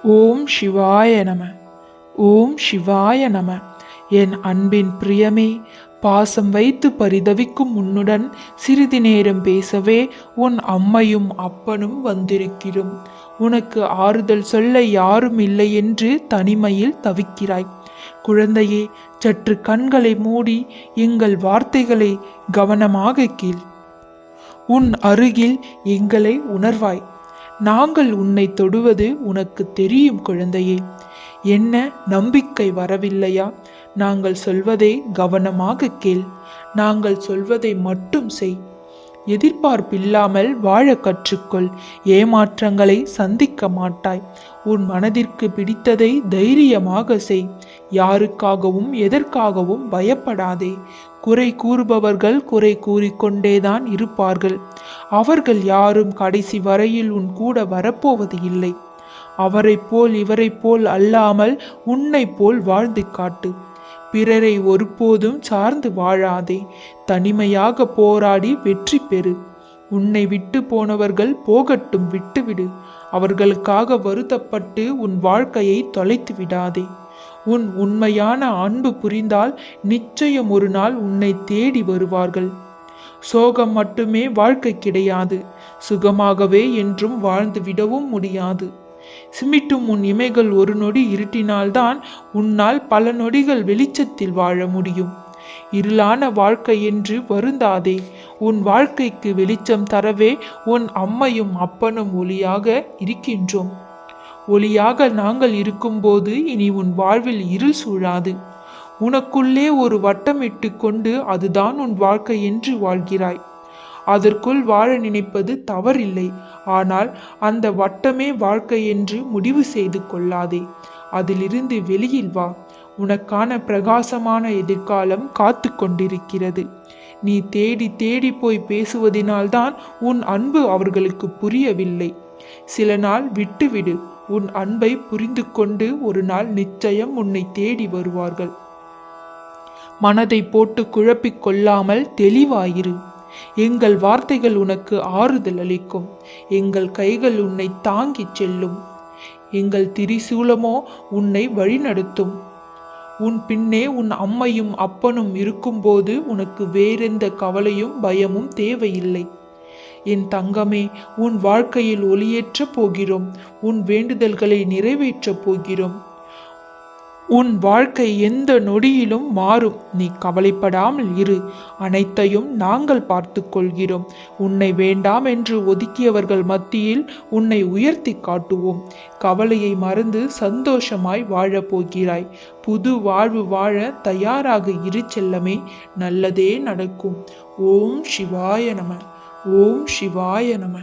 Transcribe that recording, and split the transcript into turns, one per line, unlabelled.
ஓம் சிவாய நம. ஓம் சிவாய நம. என் அன்பின் பிரியமே, பாசம் வைத்து பரிதவிக்கும் உன்னுடன் சிறிது நேரம் பேசவே உன் அம்மையும் அப்பனும் வந்திருக்கிறோம். உனக்கு ஆறுதல் சொல்ல யாரும் இல்லை என்று தனிமையில் தவிக்கிறாய். குழந்தையே, சற்று கண்களை மூடி எங்கள் வார்த்தைகளை கவனமாக கேள். உன் அருகில் எங்களை உணர்வாய். நாங்கள் உன்னை தொடுவது உனக்கு தெரியும் குழந்தையே. என்ன நம்பிக்கை வரவில்லையா? நாங்கள் சொல்வதை கவனமாக கேள். நாங்கள் சொல்வதை மட்டும் செய். எதிர்பார்ப்பில்லாமல் வாழ கற்றுக்கொள். ஏமாற்றங்களை சந்திக்க மாட்டாய். உன் மனதிற்கு பிடித்ததை தைரியமாக செய். யாருக்காகவும் எதற்காகவும் பயப்படாதே. குறை கூறுபவர்கள் குறை கூறிக்கொண்டேதான் இருப்பார்கள். அவர்கள் யாரும் கடைசி வரையில் உன் கூட வரப்போவது இல்லை. அவரைப் போல் இவரைப் போல் அல்லாமல் உன்னை போல் வாழ்ந்து காட்டு. பிறரை ஒருபோதும் சார்ந்து வாழாதே. தனிமையாக போராடி வெற்றி பெறு. உன்னை விட்டு போனவர்கள் போகட்டும், விட்டுவிடு. அவர்களுக்காக வருத்தப்பட்டு உன் வாழ்க்கையை தொலைத்து விடாதே. உன் உண்மையான அன்பு புரிந்தால் நிச்சயம் ஒரு நாள் உன்னை தேடி வருவார்கள். சோகம் மட்டுமே வாழ்க்கை கிடையாது. சுகமாகவே என்றும் வாழ்ந்து விடவும் முடியாது. சிமிட்டும் உன் இமைகள் ஒரு நொடி இருட்டினால்தான் உன்னால் பல நொடிகள் வெளிச்சத்தில் வாழ முடியும். இருளான வாழ்க்கை என்று வருந்தாதே. உன் வாழ்க்கைக்கு வெளிச்சம் தரவே உன் அம்மையும் அப்பனும் ஒளியாக இருக்கின்றோம். ஒளியாக நாங்கள் இருக்கும்போது இனி உன் வாழ்வில் இருள் சூழாது. உனக்குள்ளே ஒரு வட்டமிட்டு கொண்டு அதுதான் உன் வாழ்க்கை என்று வாழ்கிறாய். அதற்குள் வாழ நினைப்பது தவறில்லை. ஆனால் அந்த வட்டமே வாழ்க்கை என்று முடிவு செய்து கொள்ளாதே. அதிலிருந்து வெளியில் வா. உனக்கான பிரகாசமான எதிர்காலம் காத்து கொண்டிருக்கிறது. நீ தேடி தேடி போய் பேசுவதினால்தான் உன் அன்பு அவர்களுக்கு புரியவில்லை. சில நாள் விட்டுவிடு. உன் அன்பை புரிந்து கொண்டு ஒரு நாள் நிச்சயம் உன்னை தேடி வருவார்கள். மனதை போட்டு குழப்பிக் கொள்ளாமல் தெளிவாயிரு. எங்கள் வார்த்தைகள் உனக்கு ஆறுதல் அளிக்கும். எங்கள் கைகள் உன்னை தாங்கிச் செல்லும். எங்கள் திரிசூலமோ உன்னை வழிநடத்தும். உன் பின்னே உன் அம்மையும் அப்பனும் இருக்கும்போது உனக்கு வேறெந்த கவலையும் பயமும் தேவையில்லை. என் தங்கமே, உன் வாழ்க்கையில் ஒளியேற்றப் போகிறோம். உன் வேண்டுதல்களை நிறைவேற்றப் போகிறோம். உன் வாழ்க்கை எந்த நொடியிலும் மாறும். நீ கவலைப்படாமல் இரு. அனைத்தையும் நாங்கள் பார்த்து கொள்கிறோம். உன்னை வேண்டாம் என்று ஒதுக்கியவர்கள் மத்தியில் உன்னை உயர்த்தி காட்டுவோம். கவலையை மறந்து சந்தோஷமாய் வாழப் போகிறாய். புது வாழ்வு வாழ தயாராக இரு செல்லமே. நல்லதே நடக்கும். ஓம் சிவாய நம. ஓம் சிவாய நம.